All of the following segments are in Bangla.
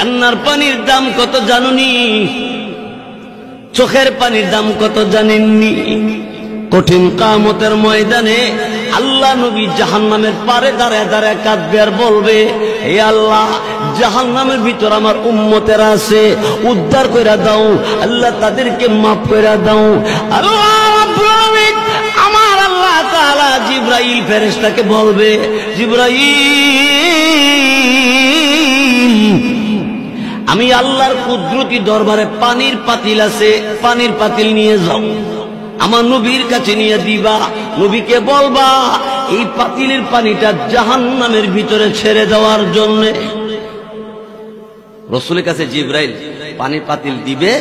কান্নার পানির দাম কত জানুনি? চোখের পানির দাম কত জানেননি? কঠিন কিয়ামতের ময়দানে আল্লাহ নবী জাহান্নামের পারে দাঁড়ায় দাঁড়ায় কাঁদবে আর বলবে, হে আল্লাহ, জাহান্নামের ভিতর আমার উম্মতেরা আছে, উদ্ধার কইরা দাও আল্লাহ, তাদেরকে মাফ কইরা দাও। আল্লাহ রাব্বুল আলামিন আমার আল্লাহ তাআলা জিবরাইল ফেরেশতাকে বলবে, জিবরাইল, আমি আল্লাহর কুদরতি দরবারে পানির পাতিল আছে, পানির পাতিল নিয়ে যাও, আমার নবীর কাছে নিয়ে দিবা। নবীকে বলবা এই পাতিলের পানিটা জাহান্নামের ভিতরে ছেড়ে দেওয়ার জন্য। রাসূলের কাছে জিবরাইল পানির পাতিল দিবে,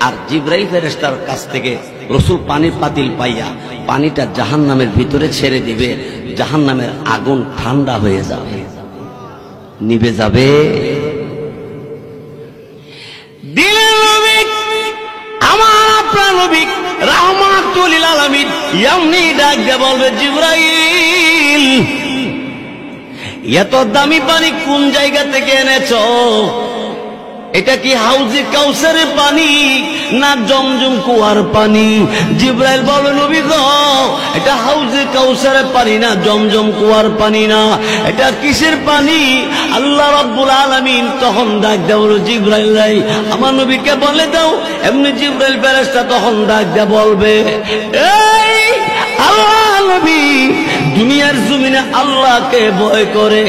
আর জিবরাইল ফেরেশতার কাছ থেকে রাসূল পানির পাতিল পাইয়া পানিটা জাহান্নামের ভিতরে ছেড়ে দিবে। জাহান্নামের আগুন ঠান্ডা হয়ে যাবে, নিভে যাবে। দিলের নবী, আমার আপনার নবী রাহমাতুল লিল আলামিন এমনি ডাক দিয়ে বলবে, জিবরাইল, এত দামি পানি কোন জায়গা থেকে এনেছো? এটা কি হাউজে কাউসারের পানি না জমজম কুয়ার পানি? জিবরাইল বলবে, নবী গো, এটা হাউজে কাউসারের পানি না, জমজম কুয়ার পানি না, এটা কিসের পানি? আল্লাহ রাব্বুল আলামিন তখন ডাক দেওয়া, জিবরাইল রাই আমার নবীকে বলে দাও। এমনি জিবরাইল ফেরেশতা তখন ডাক দেয়া বলবে, এই আল্লাহ নবী দুনিয়ার জমিনে আল্লাহকে ভয় করে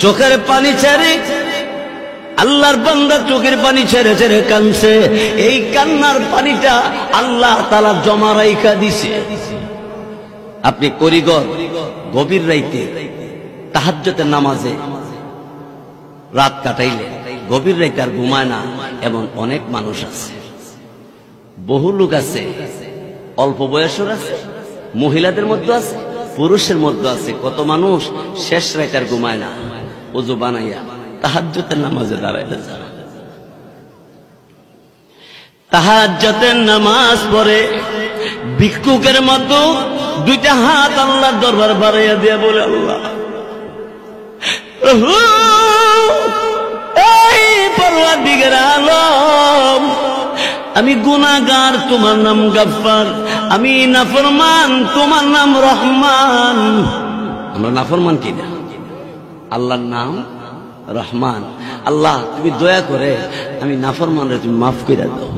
চোখের পানি ছেড়ে, আল্লাহর বান্দা চোখের পানি ছেড়ে ছেড়ে কাঁদছে, এই কান্নার পানিটা আল্লাহ তাআলা জমা রাইখা দিছে। আপনি করিগর গভীর রাইতে তাহাজ্জুদের নামাজে রাত কাটাইলে গভীর রাইতে আর ঘুমায় না, এমন অনেক মানুষ আছে। বহু লোক আছে, অল্প বয়সের আছে, মহিলাদের মধ্যে আছে, পুরুষের মধ্যে আছে। কত মানুষ শেষ রাইতে আর ঘুমায় না, ওযু বানাইয়া তাহাজ্জুদের নামাজে দাঁড়াইলে যারা তাহাজ্জুদের নামাজ পড়ে ভিক্ষুকের মতো দুইটা হাত আল্লাহর দরবার বাড়াইয়া দিয়ে বলে, আল্লাহ, এই পরওয়ারদিগার আলম, আমি গুনাহগার, তোমার নাম গফফার, আমি নাফরমান, তোমার নাম রহমান। আমরা নাফরমান কিনা? আল্লাহর নাম রহমান। আল্লাহ, তুমি দয়া করে আমি নাফরমানরে তুমি মাফ করে দাও।